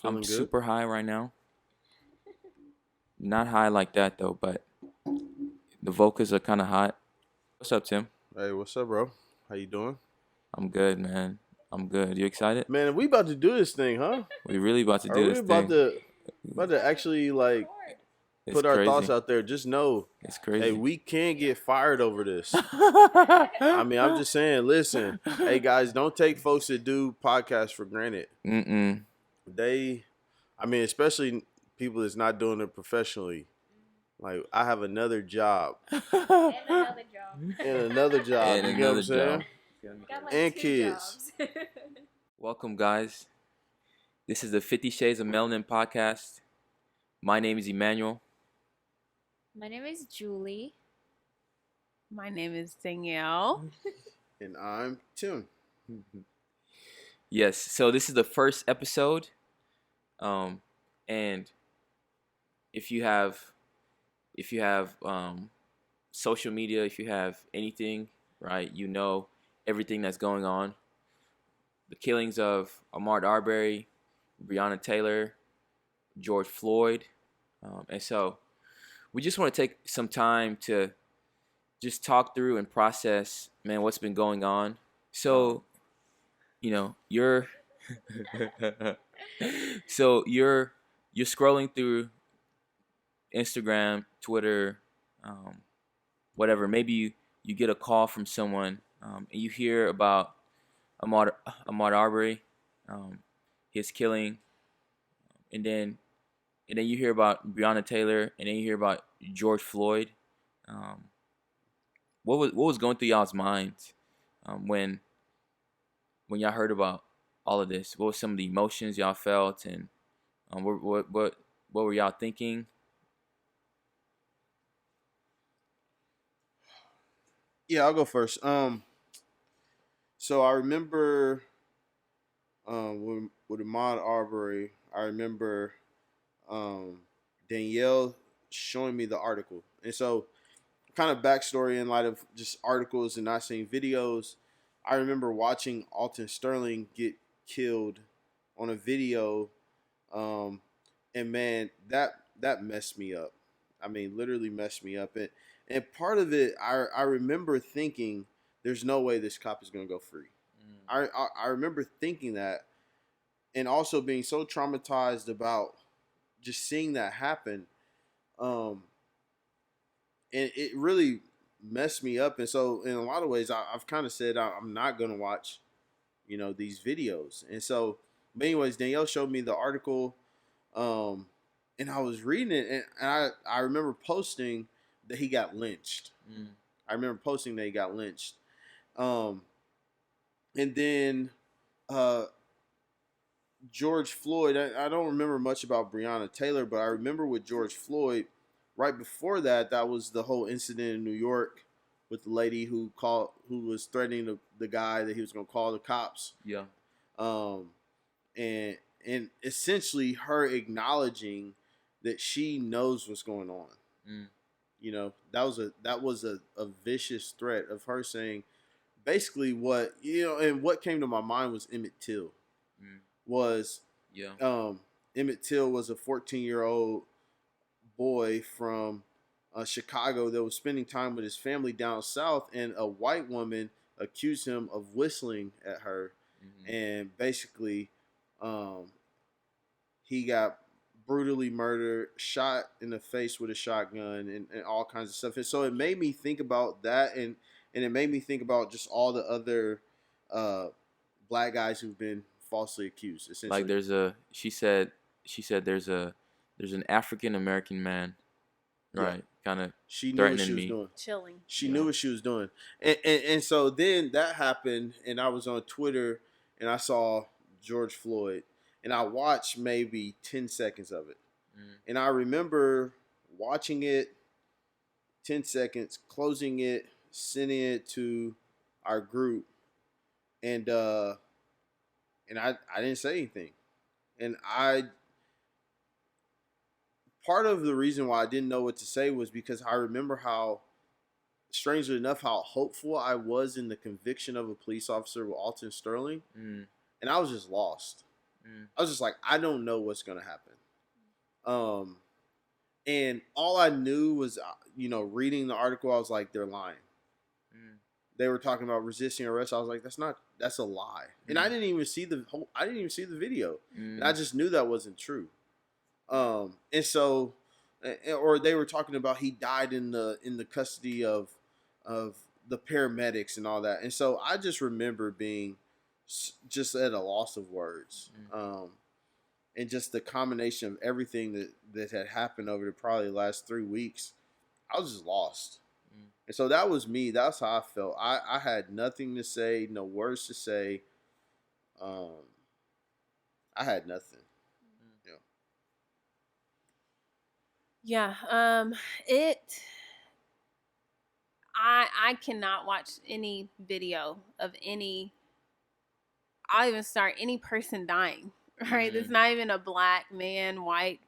Feeling I'm good? super high right now. Not high like that though, but the vocals are kind of hot. What's up, Tim? Hey, what's up, bro? How you doing? I'm good, man. I'm good. You excited? Man, we about to do this thing, huh? We really about to Are do we this thing. about to actually like It's put our thoughts crazy. out there? Just know, It's hey, crazy. we can't get fired over this. I mean, I'm just saying, listen, hey guys, don't take folks that do podcasts for granted. Mm-mm. They I mean, especially people that's not doing it professionally. Like I have another job And another job. and another job, And you get what I'm another saying? job. Got like And two kids. jobs. Welcome, guys. This is the 50 Shades of Melanin podcast. My name is Emmanuel. My name is Julie. My name is Danielle. And I'm Tim. Yes, so this is the first episode. And if you have social media, if you have anything, right, you know everything that's going on. The killings of Ahmaud Arbery, Breonna Taylor, George Floyd. And so we just want to take some time to just talk through and process, man, what's been going on. So, you're so you're scrolling through Instagram, Twitter, whatever. Maybe you get a call from someone, and you hear about Ahmaud Arbery, his killing, and then you hear about Breonna Taylor, and then you hear about George Floyd. Um, what was going through y'all's minds when y'all heard about all of this? What were some of the emotions y'all felt, and what were y'all thinking? Yeah, I'll go first. So I remember with Ahmaud Arbery, I remember um, Danielle showing me the article, and so kind of backstory in light of just articles and not seeing videos. I remember watching Alton Sterling get killed on a video, um, and man, that messed me up. I mean, literally messed me up. And part of it, I remember thinking, there's no way this cop is gonna go free. I remember thinking that, and also being so traumatized about just seeing that happen. Um, and it really messed me up. And so, in a lot of ways, I've kind of said I'm not gonna watch, these videos. And so, but anyways, Danielle showed me the article, um, and I was reading it, and I remember posting that he got lynched. Mm. I remember posting that he got lynched. Um, and then uh, George Floyd. I don't remember much about Breonna Taylor, but I remember with George Floyd. Right before that, that was the whole incident in New York with the lady who was threatening the guy that he was going to call the cops. Yeah. Um, and essentially her acknowledging that she knows what's going on. Mm. That was a vicious threat of her saying basically what and what came to my mind was Emmett Till. Mm. Was Yeah. Emmett Till was a 14-year-old boy from Chicago that was spending time with his family down south, and a white woman accused him of whistling at her, and basically, he got brutally murdered, shot in the face with a shotgun, and all kinds of stuff. And so it made me think about that, and it made me think about just all the other black guys who've been falsely accused. Essentially, Like she said there's an African American man, right? Yeah. Kind of She knew what she threatening was me. doing. Chilling. She knew what she was doing. And so then that happened, and I was on Twitter, and I saw George Floyd, and I watched maybe 10 seconds of it. Mm. And I remember watching it 10 seconds, closing it, sending it to our group, and I didn't say anything. And I part of the reason why I didn't know what to say was because I remember how, strangely enough, how hopeful I was in the conviction of a police officer with Alton Sterling, Mm. and I was just lost. I was just like, I don't know what's gonna happen. And all I knew was, reading the article, I was like, they're lying. They were talking about resisting arrest. I was like, that's a lie. And I didn't even see the video. And I just knew that wasn't true. And so, or they were talking about he died in the custody of the paramedics and all that. And so I just remember being just at a loss of words. And just the combination of everything that had happened over the probably last 3 weeks, I was just lost. And so that was me. That's how I felt. I had nothing to say, no words to say. I had nothing. Yeah. I cannot watch any video of I'll even start any person dying, right? It's not even a black man, white,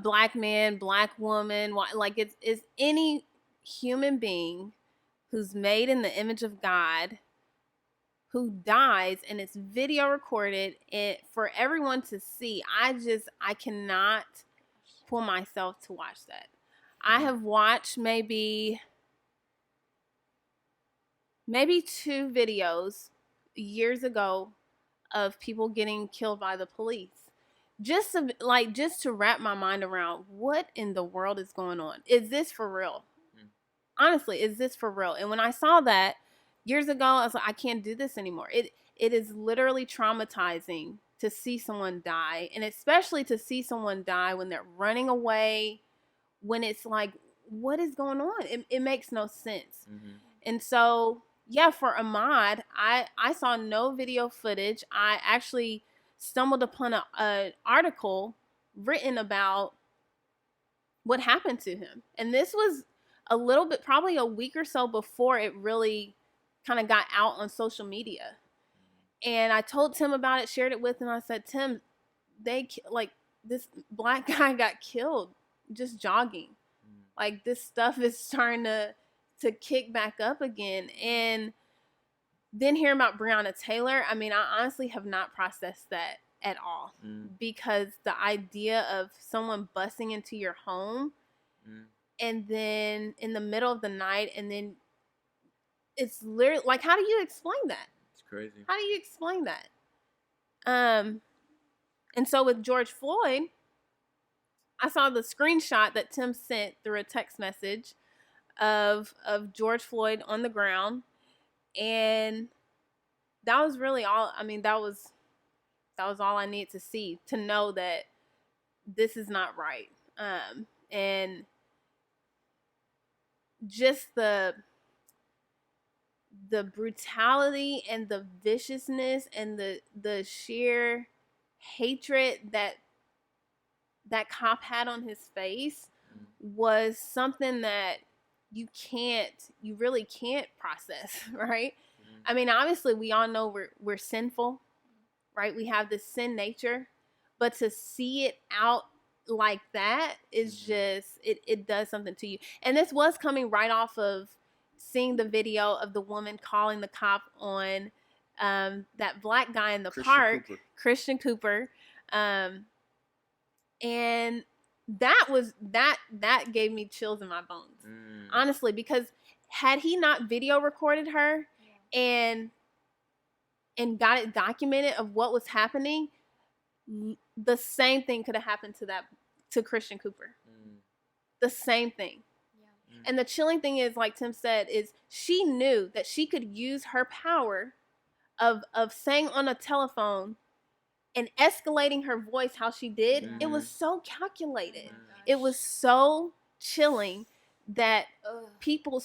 black man, black woman, like it's any human being who's made in the image of God who dies and it's video recorded for everyone to see. I cannot pull myself to watch that. I have watched maybe 2 videos years ago of people getting killed by the police. Just to wrap my mind around what in the world is going on. Is this for real? Honestly, is this for real? And when I saw that years ago, I was like, I can't do this anymore. It is literally traumatizing to see someone die, and especially to see someone die when they're running away, when it's like, what is going on? It makes no sense. And so, yeah, for Ahmaud, I saw no video footage. I actually stumbled upon an article written about what happened to him. And this was a little bit, probably a week or so before it really kind of got out on social media. And I told Tim about it, shared it with him. I said, Tim, this black guy got killed just jogging. Like, this stuff is starting to kick back up again. And then hearing about Breonna Taylor, I mean, I honestly have not processed that at all. Because the idea of someone busting into your home and then in the middle of the night, and then it's literally like, how do you explain that? It's crazy. How do you explain that? And so with George Floyd, I saw the screenshot that Tim sent through a text message of George Floyd on the ground, and that was really all. I mean, that was all I needed to see to know that this is not right. And just the brutality and the viciousness and the sheer hatred that cop had on his face was something that you really can't process, right? I mean, obviously we all know we're sinful, right? We have this sin nature, but to see it out like that is just, it does something to you. And this was coming right off of seeing the video of the woman calling the cop on that black guy in the park, Christian Cooper. And that gave me chills in my bones, honestly, because had he not video recorded her and got it documented of what was happening, the same thing could have happened to Christian Cooper. The same thing. And the chilling thing is, like Tim said, is she knew that she could use her power of saying on a telephone and escalating her voice how she did. It was so calculated. It was so chilling that people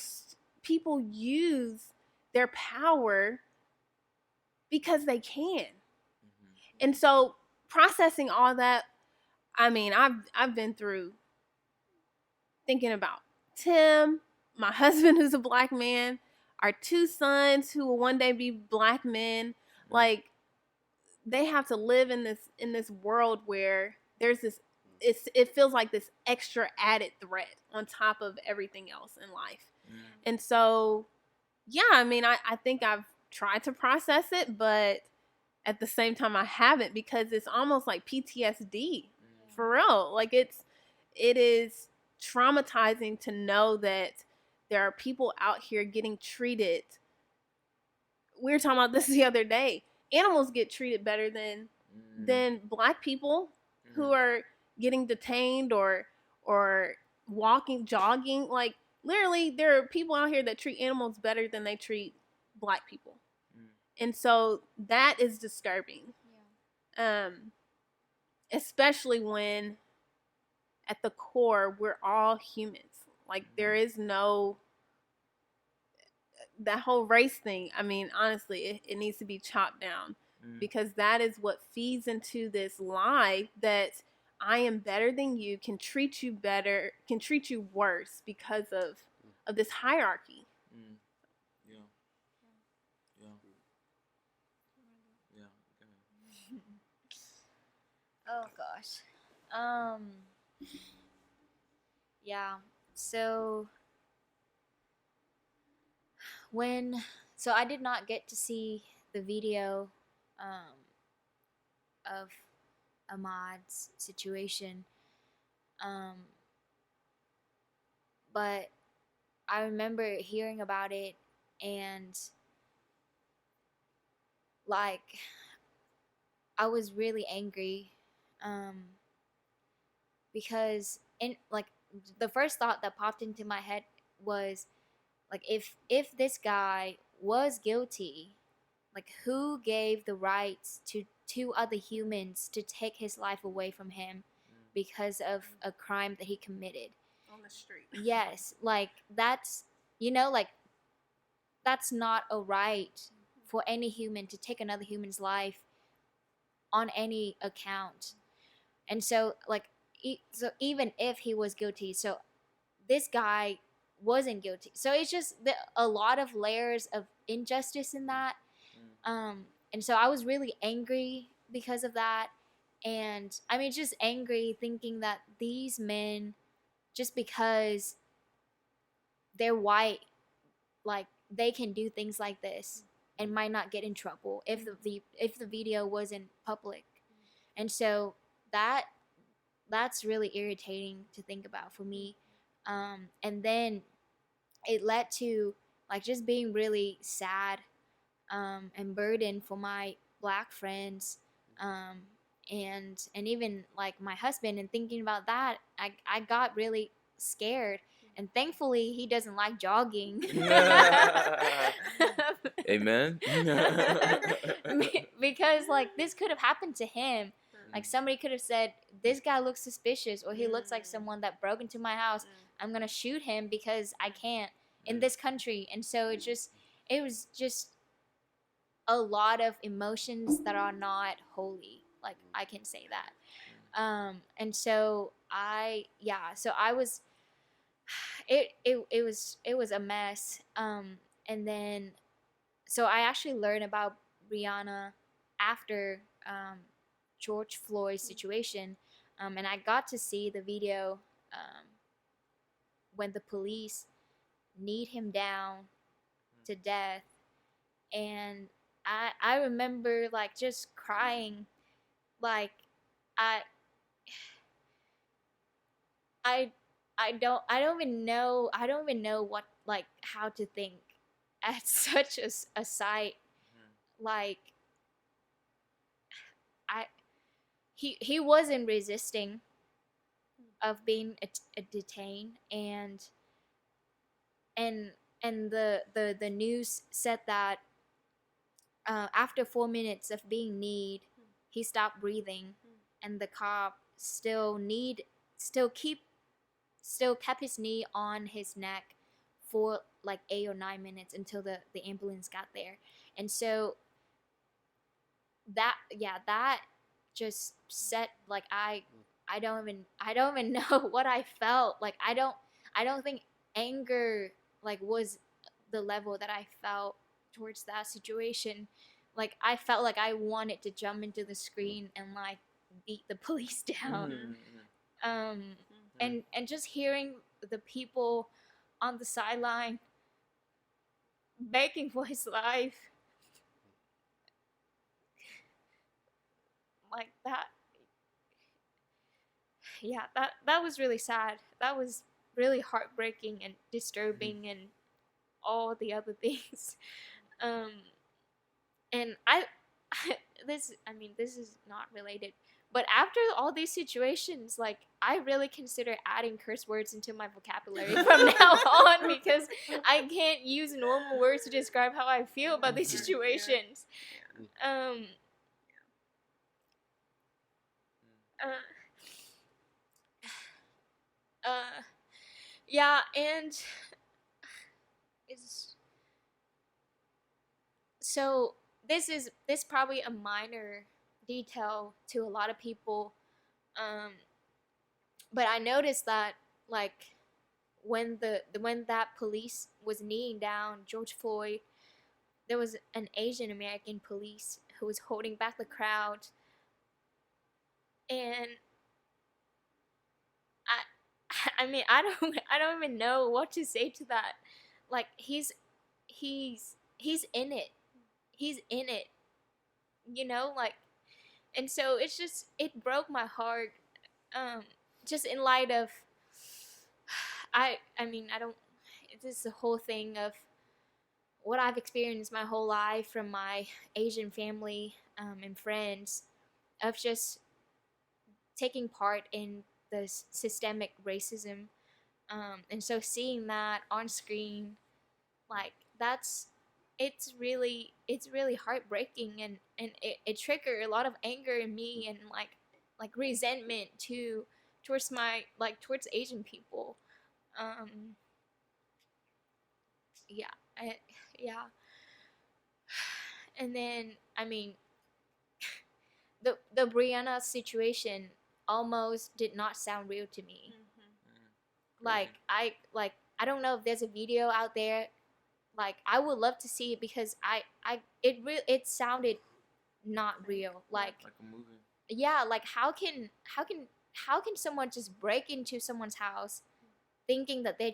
use their power because they can. And so processing all that, I mean, I've been through thinking about Tim, my husband who's a black man, our 2 sons who will one day be black men. Like, they have to live in this world where there's this, it feels like this extra added threat on top of everything else in life. And so, yeah, I mean, I think I've tried to process it, but at the same time I haven't, because it's almost like PTSD for real. Like it is traumatizing to know that there are people out here getting treated. We were talking about this the other day. Animals get treated better than black people who are getting detained or walking, jogging. Like literally, there are people out here that treat animals better than they treat black people, and so that is disturbing. Especially when at the core we're all humans. Like there is no that whole race thing. I mean, honestly, it needs to be chopped down, because that is what feeds into this lie that I am better than you, can treat you better, can treat you worse because of this hierarchy. Yeah. Yeah. Yeah. Oh gosh. Yeah. So so I did not get to see the video of Ahmad's situation. But I remember hearing about it, and like I was really angry because in like the first thought that popped into my head was like, if this guy was guilty, like who gave the rights to two other humans to take his life away from him because of a crime that he committed on the street? Yes, like that's like that's not a right for any human to take another human's life on any account. And so like so even if he was guilty, so this guy wasn't guilty, so it's just a lot of layers of injustice in that. And so I was really angry because of that. And I mean, just angry thinking that these men, just because they're white, like they can do things like this and might not get in trouble if the video wasn't public. And so that's really irritating to think about for me. And then it led to like just being really sad and burdened for my black friends, and even like my husband. And thinking about that, I got really scared. And thankfully he doesn't like jogging. Amen. Because like this could have happened to him. Like somebody could have said, this guy looks suspicious, or he looks like someone that broke into my house. I'm gonna shoot him because I can't in this country. And so it was just a lot of emotions that are not holy, like I can say that. And so I was it was a mess. And then so I actually learned about Brianna after George Floyd's situation. And I got to see the video when the police kneed him down to death. And I remember like just crying. Like I I I don't even know what, like, how to think at such a sight. Like I he wasn't resisting of being detained. And the news said that after 4 minutes of being kneed, he stopped breathing, and the cop still kept his knee on his neck for like 8 or 9 minutes until the ambulance got there. And so that just set, like, I don't even know what I felt. Like I don't think anger like was the level that I felt towards that situation. Like I felt like I wanted to jump into the screen and like beat the police down. And just hearing the people on the sideline begging for his life, like that. Yeah, that was really sad. That was really heartbreaking and disturbing and all the other things. Um, and this is not related, but after all these situations, like I really consider adding curse words into my vocabulary from now on, because I can't use normal words to describe how I feel about these situations. Um, uh, uh, yeah, and is so this probably a minor detail to a lot of people, but I noticed that, like, when that police was kneeling down George Floyd, there was an Asian American police who was holding back the crowd, and I mean, I don't even know what to say to that. Like, he's in it. He's in it. You know, like, and so it's just, it broke my heart, just in light of, I mean, I don't, this is the whole thing of what I've experienced my whole life from my Asian family, and friends, of just taking part in this systemic racism, and so seeing that on screen, like, it's really heartbreaking, and it triggered a lot of anger in me, and like resentment too, towards towards Asian people. um yeah yeah, and then I mean, the Brianna situation almost did not sound real to me. Like, I don't know if there's a video out there. Like, I would love to see it, because it sounded not real. Like a movie. yeah, like how can someone just break into someone's house thinking that they're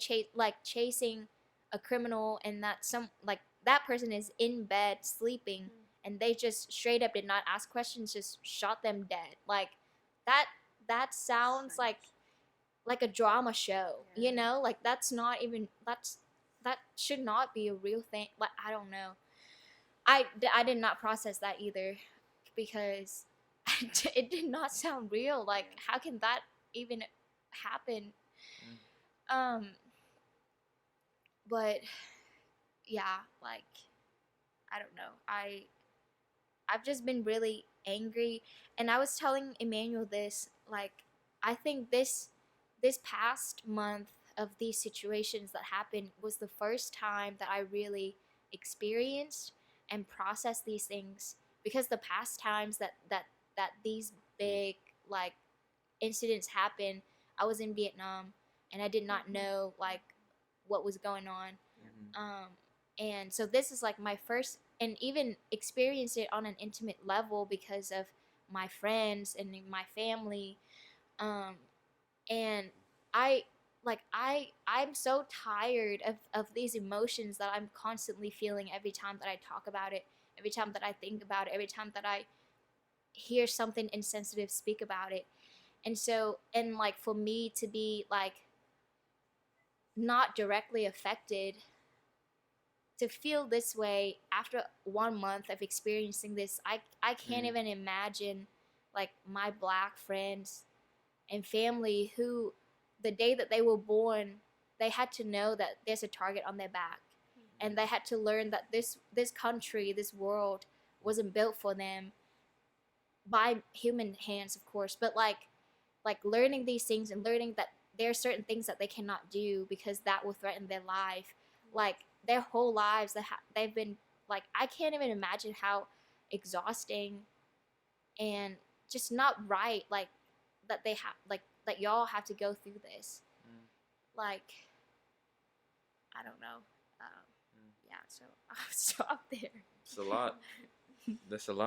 chasing a criminal, and that that person is in bed sleeping, and they just straight up did not ask questions, just shot them dead. Like, that that sounds like a drama show, you know? Like, that's not even, that should not be a real thing. Like, I don't know. I did not process that either, because it did not sound real. Like, how can that even happen? Um, but yeah, like, I don't know. I've just been really angry, and I was telling Emmanuel this, like, I think this past month of these situations that happened was the first time that I really experienced and processed these things, because the past times that these big, like, incidents happened, I was in Vietnam, and I did not know, like, what was going on. And so this is like my first, and even experienced it on an intimate level because of my friends and my family. And I I'm so tired of these emotions that I'm constantly feeling every time that I talk about it, every time that I think about it, every time that I hear something insensitive speak about it. And so, and like, for me to be like not directly affected, to feel this way after 1 month of experiencing this, I can't even imagine, like, my Black friends and family who, the day that they were born, they had to know that there's a target on their back, and they had to learn that this country, this world, wasn't built for them by human hands, of course, but like learning these things, and learning that there are certain things that they cannot do because that will threaten their life. Like, their whole lives, they've been, like, I can't even imagine how exhausting and just not right, like, that they have, like, that y'all have to go through this. Like, I don't know. Yeah, so I'll stop there. It's a lot. That's a lot.